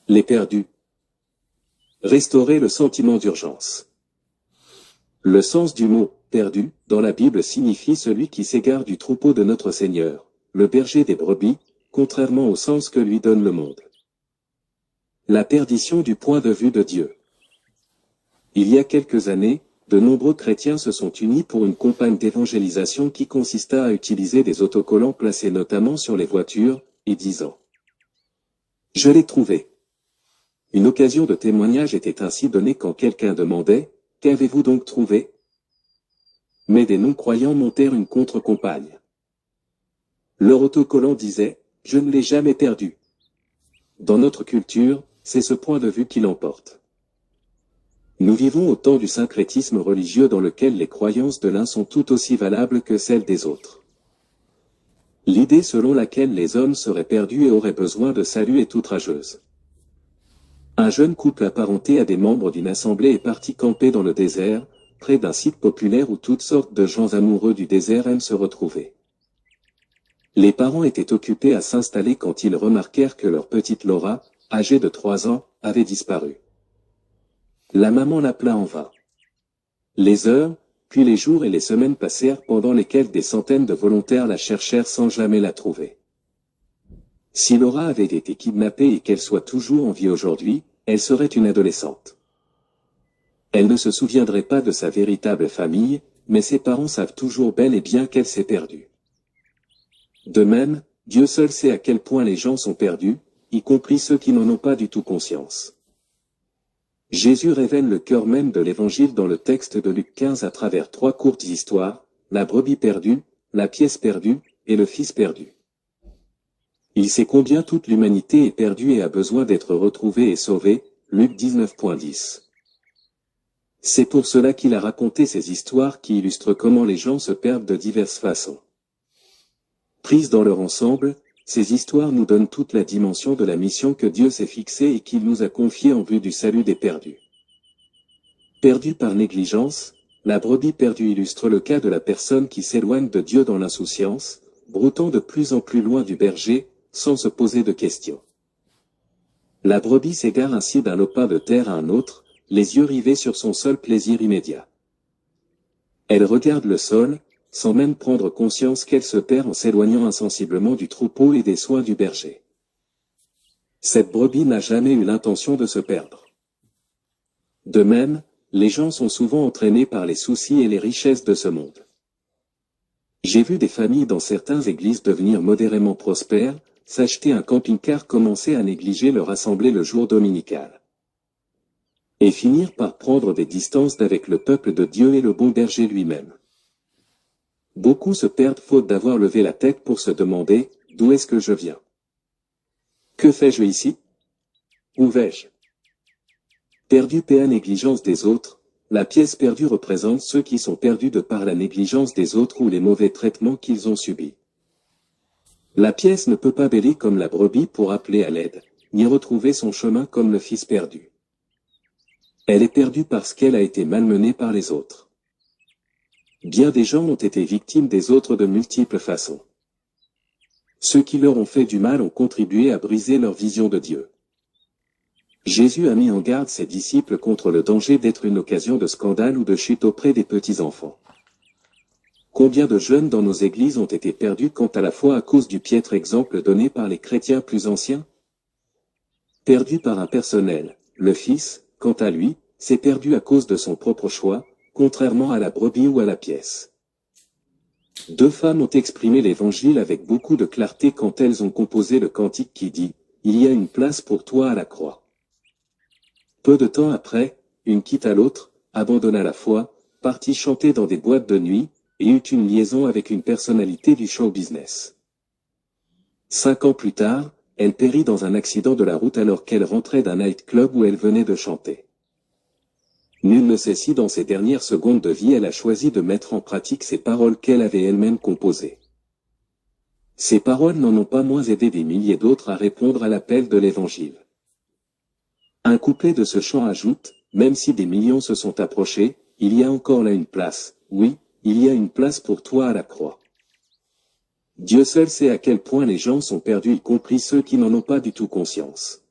Les perdus. Restaurer le sentiment d'urgence. Le sens du mot « perdu » dans la Bible signifie celui qui s'égare du troupeau de notre Seigneur, le berger des brebis, contrairement au sens que lui donne le monde. La perdition du point de vue de Dieu. Il y a quelques années, de nombreux chrétiens se sont unis pour une campagne d'évangélisation qui consista à utiliser des autocollants placés notamment sur les voitures, et disant « Je l'ai trouvé ». Une occasion de témoignage était ainsi donnée quand quelqu'un demandait « Qu'avez-vous donc trouvé ?» Mais des non-croyants montèrent une contre-campagne. Leur autocollant disait « Je ne l'ai jamais perdu ». Dans notre culture, c'est ce point de vue qui l'emporte. Nous vivons au temps du syncrétisme religieux dans lequel les croyances de l'un sont tout aussi valables que celles des autres. L'idée selon laquelle les hommes seraient perdus et auraient besoin de salut est outrageuse. Un jeune couple apparenté à des membres d'une assemblée est parti camper dans le désert, près d'un site populaire où toutes sortes de gens amoureux du désert aiment se retrouver. Les parents étaient occupés à s'installer quand ils remarquèrent que leur petite Laura, âgée de 3 ans, avait disparu. La maman l'appela en vain. Les heures, puis les jours et les semaines passèrent pendant lesquelles des centaines de volontaires la cherchèrent sans jamais la trouver. Si Laura avait été kidnappée et qu'elle soit toujours en vie aujourd'hui, elle serait une adolescente. Elle ne se souviendrait pas de sa véritable famille, mais ses parents savent toujours bel et bien qu'elle s'est perdue. De même, Dieu seul sait à quel point les gens sont perdus, y compris ceux qui n'en ont pas du tout conscience. Jésus révèle le cœur même de l'Évangile dans le texte de Luc 15 à travers 3 courtes histoires, la brebis perdue, la pièce perdue, et le fils perdu. Il sait combien toute l'humanité est perdue et a besoin d'être retrouvée et sauvée, Luc 19.10. C'est pour cela qu'il a raconté ces histoires qui illustrent comment les gens se perdent de diverses façons. Prises dans leur ensemble, ces histoires nous donnent toute la dimension de la mission que Dieu s'est fixée et qu'il nous a confiée en vue du salut des perdus. Perdue par négligence, la brebis perdue illustre le cas de la personne qui s'éloigne de Dieu dans l'insouciance, broutant de plus en plus loin du berger, sans se poser de questions. La brebis s'égare ainsi d'un lopin de terre à un autre, les yeux rivés sur son seul plaisir immédiat. Elle regarde le sol, sans même prendre conscience qu'elle se perd en s'éloignant insensiblement du troupeau et des soins du berger. Cette brebis n'a jamais eu l'intention de se perdre. De même, les gens sont souvent entraînés par les soucis et les richesses de ce monde. J'ai vu des familles dans certaines églises devenir modérément prospères, s'acheter un camping-car, commencer à négliger leur assemblée le jour dominical. Et finir par prendre des distances d'avec le peuple de Dieu et le bon berger lui-même. Beaucoup se perdent faute d'avoir levé la tête pour se demander « D'où est-ce que je viens ? Que fais-je ici ? Où vais-je » Perdu par négligence des autres, la pièce perdue représente ceux qui sont perdus de par la négligence des autres ou les mauvais traitements qu'ils ont subis. La pièce ne peut pas bêler comme la brebis pour appeler à l'aide, ni retrouver son chemin comme le fils perdu. Elle est perdue parce qu'elle a été malmenée par les autres. Bien des gens ont été victimes des autres de multiples façons. Ceux qui leur ont fait du mal ont contribué à briser leur vision de Dieu. Jésus a mis en garde ses disciples contre le danger d'être une occasion de scandale ou de chute auprès des petits-enfants. Combien de jeunes dans nos églises ont été perdus quant à la foi à cause du piètre exemple donné par les chrétiens plus anciens ? Perdu par un personnel, le Fils, quant à lui, s'est perdu à cause de son propre choix, contrairement à la brebis ou à la pièce. 2 femmes ont exprimé l'Évangile avec beaucoup de clarté quand elles ont composé le cantique qui dit « Il y a une place pour toi à la croix ». Peu de temps après, une quitte à l'autre, abandonna la foi, partit chanter dans des boîtes de nuit, et eut une liaison avec une personnalité du show business. 5 ans plus tard, elle périt dans un accident de la route alors qu'elle rentrait d'un night-club où elle venait de chanter. Nul ne sait si dans ses dernières secondes de vie elle a choisi de mettre en pratique ces paroles qu'elle avait elle-même composées. Ces paroles n'en ont pas moins aidé des milliers d'autres à répondre à l'appel de l'Évangile. Un couplet de ce chant ajoute, même si des millions se sont approchés, il y a encore là une place, oui, il y a une place pour toi à la croix. Dieu seul sait à quel point les gens sont perdus, y compris ceux qui n'en ont pas du tout conscience.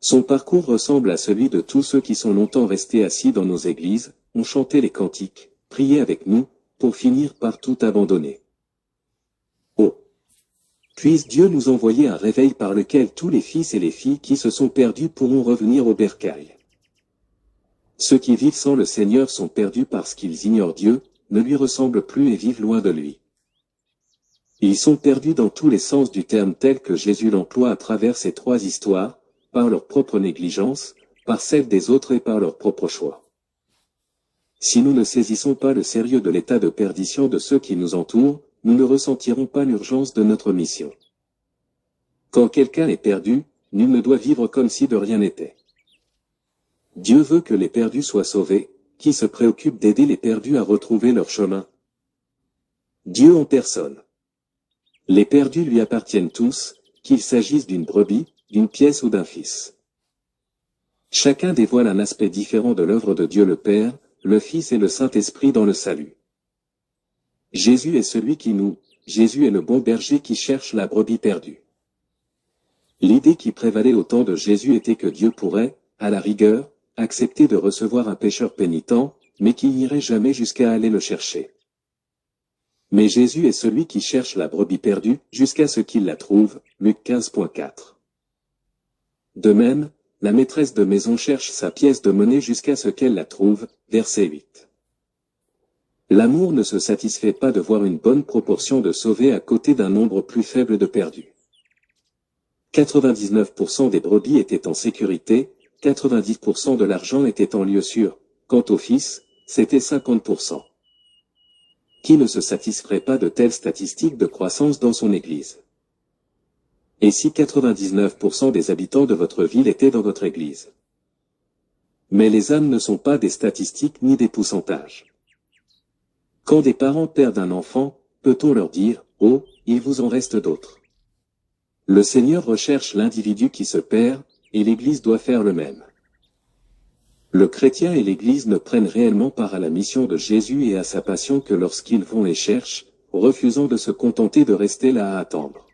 Son parcours ressemble à celui de tous ceux qui sont longtemps restés assis dans nos églises, ont chanté les cantiques, prié avec nous, pour finir par tout abandonner. Oh! Puisse Dieu nous envoyer un réveil par lequel tous les fils et les filles qui se sont perdus pourront revenir au bercail. Ceux qui vivent sans le Seigneur sont perdus parce qu'ils ignorent Dieu, ne lui ressemblent plus et vivent loin de lui. Ils sont perdus dans tous les sens du terme tel que Jésus l'emploie à travers ces trois histoires, par leur propre négligence, par celle des autres et par leur propre choix. Si nous ne saisissons pas le sérieux de l'état de perdition de ceux qui nous entourent, nous ne ressentirons pas l'urgence de notre mission. Quand quelqu'un est perdu, nul ne doit vivre comme si de rien n'était. Dieu veut que les perdus soient sauvés, qui se préoccupe d'aider les perdus à retrouver leur chemin. Dieu en personne. Les perdus lui appartiennent tous, qu'il s'agisse d'une brebis, d'une pièce ou d'un fils. Chacun dévoile un aspect différent de l'œuvre de Dieu le Père, le Fils et le Saint-Esprit dans le salut. Jésus est celui Jésus est le bon berger qui cherche la brebis perdue. L'idée qui prévalait au temps de Jésus était que Dieu pourrait, à la rigueur, accepter de recevoir un pécheur pénitent, mais qu'il n'irait jamais jusqu'à aller le chercher. Mais Jésus est celui qui cherche la brebis perdue, jusqu'à ce qu'il la trouve, Luc 15.4. De même, la maîtresse de maison cherche sa pièce de monnaie jusqu'à ce qu'elle la trouve, verset 8. L'amour ne se satisfait pas de voir une bonne proportion de sauvés à côté d'un nombre plus faible de perdus. 99% des brebis étaient en sécurité, 90% de l'argent était en lieu sûr, quant au Fils, c'était 50%. Qui ne se satisferait pas de telles statistiques de croissance dans son Église? Et si 99% des habitants de votre ville étaient dans votre Église? Mais les âmes ne sont pas des statistiques ni des pourcentages. Quand des parents perdent un enfant, peut-on leur dire, « Oh, il vous en reste d'autres ». Le Seigneur recherche l'individu qui se perd, et l'Église doit faire le même. Le chrétien et l'Église ne prennent réellement part à la mission de Jésus et à sa passion que lorsqu'ils vont et cherchent, refusant de se contenter de rester là à attendre.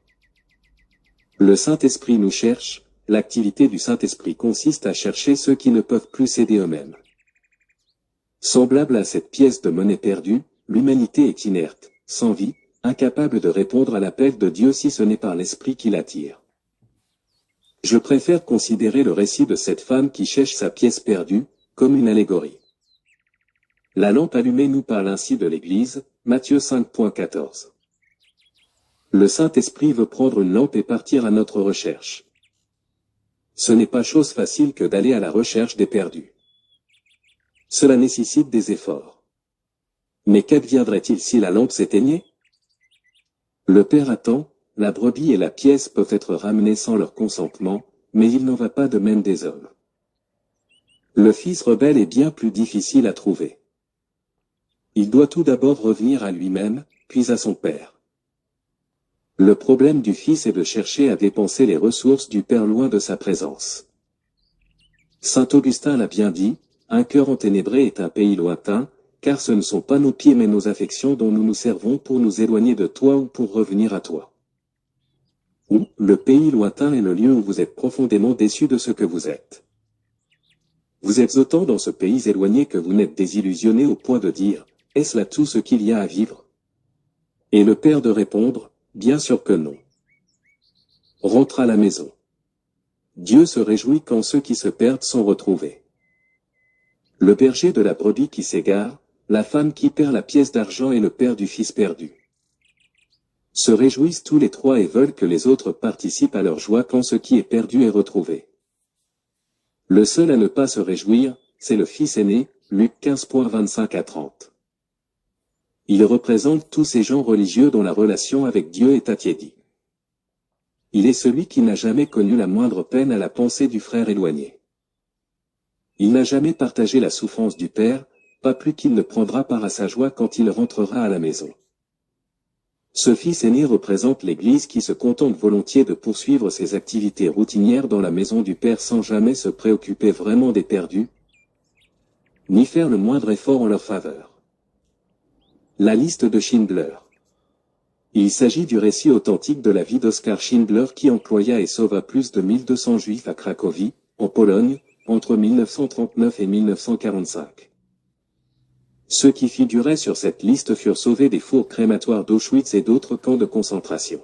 Le Saint-Esprit nous cherche, l'activité du Saint-Esprit consiste à chercher ceux qui ne peuvent plus s'aider eux-mêmes. Semblable à cette pièce de monnaie perdue, l'humanité est inerte, sans vie, incapable de répondre à l'appel de Dieu si ce n'est par l'Esprit qui l'attire. Je préfère considérer le récit de cette femme qui cherche sa pièce perdue, comme une allégorie. La lampe allumée nous parle ainsi de l'Église, Matthieu 5.14. Le Saint-Esprit veut prendre une lampe et partir à notre recherche. Ce n'est pas chose facile que d'aller à la recherche des perdus. Cela nécessite des efforts. Mais qu'adviendrait-il si la lampe s'éteignait? Le Père attend, la brebis et la pièce peuvent être ramenées sans leur consentement, mais il n'en va pas de même des hommes. Le Fils rebelle est bien plus difficile à trouver. Il doit tout d'abord revenir à lui-même, puis à son Père. Le problème du Fils est de chercher à dépenser les ressources du Père loin de sa présence. Saint Augustin l'a bien dit, un cœur enténébré est un pays lointain, car ce ne sont pas nos pieds mais nos affections dont nous nous servons pour nous éloigner de toi ou pour revenir à toi. Ou, le pays lointain est le lieu où vous êtes profondément déçu de ce que vous êtes. Vous êtes autant dans ce pays éloigné que vous n'êtes désillusionné au point de dire, est-ce là tout ce qu'il y a à vivre? Et le Père de répondre, bien sûr que non. Rentre à la maison. Dieu se réjouit quand ceux qui se perdent sont retrouvés. Le berger de la brebis qui s'égare, la femme qui perd la pièce d'argent et le père du fils perdu se réjouissent tous les trois et veulent que les autres participent à leur joie quand ce qui est perdu est retrouvé. Le seul à ne pas se réjouir, c'est le fils aîné, Luc 15.25-30. Il représente tous ces gens religieux dont la relation avec Dieu est attiédie. Il est celui qui n'a jamais connu la moindre peine à la pensée du frère éloigné. Il n'a jamais partagé la souffrance du Père, pas plus qu'il ne prendra part à sa joie quand il rentrera à la maison. Ce fils aîné représente l'Église qui se contente volontiers de poursuivre ses activités routinières dans la maison du Père sans jamais se préoccuper vraiment des perdus, ni faire le moindre effort en leur faveur. La liste de Schindler. Il s'agit du récit authentique de la vie d'Oskar Schindler qui employa et sauva plus de 1200 Juifs à Cracovie, en Pologne, entre 1939 et 1945. Ceux qui figuraient sur cette liste furent sauvés des fours crématoires d'Auschwitz et d'autres camps de concentration.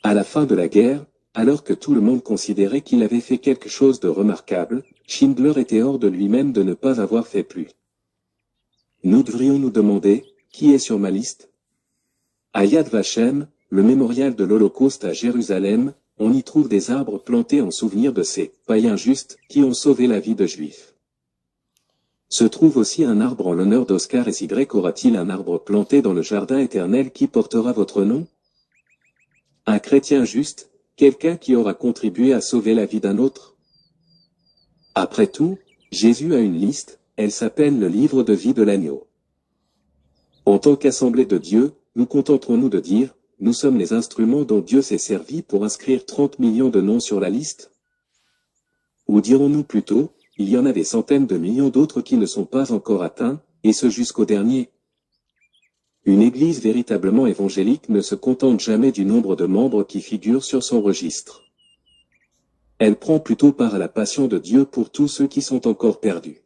À la fin de la guerre, alors que tout le monde considérait qu'il avait fait quelque chose de remarquable, Schindler était hors de lui-même de ne pas avoir fait plus. Nous devrions nous demander, qui est sur ma liste? À Yad Vashem, le mémorial de l'Holocauste à Jérusalem, on y trouve des arbres plantés en souvenir de ces païens justes qui ont sauvé la vie de Juifs. Se trouve aussi un arbre en l'honneur d'Oscar S. Y. Aura-t-il un arbre planté dans le jardin éternel qui portera votre nom? Un chrétien juste, quelqu'un qui aura contribué à sauver la vie d'un autre? Après tout, Jésus a une liste, elle s'appelle le livre de vie de l'agneau. En tant qu'assemblée de Dieu, nous contenterons-nous de dire, nous sommes les instruments dont Dieu s'est servi pour inscrire 30 millions de noms sur la liste? Ou dirons-nous plutôt, il y en a des centaines de millions d'autres qui ne sont pas encore atteints, et ce jusqu'au dernier? Une église véritablement évangélique ne se contente jamais du nombre de membres qui figurent sur son registre. Elle prend plutôt part à la passion de Dieu pour tous ceux qui sont encore perdus.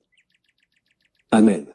Amen.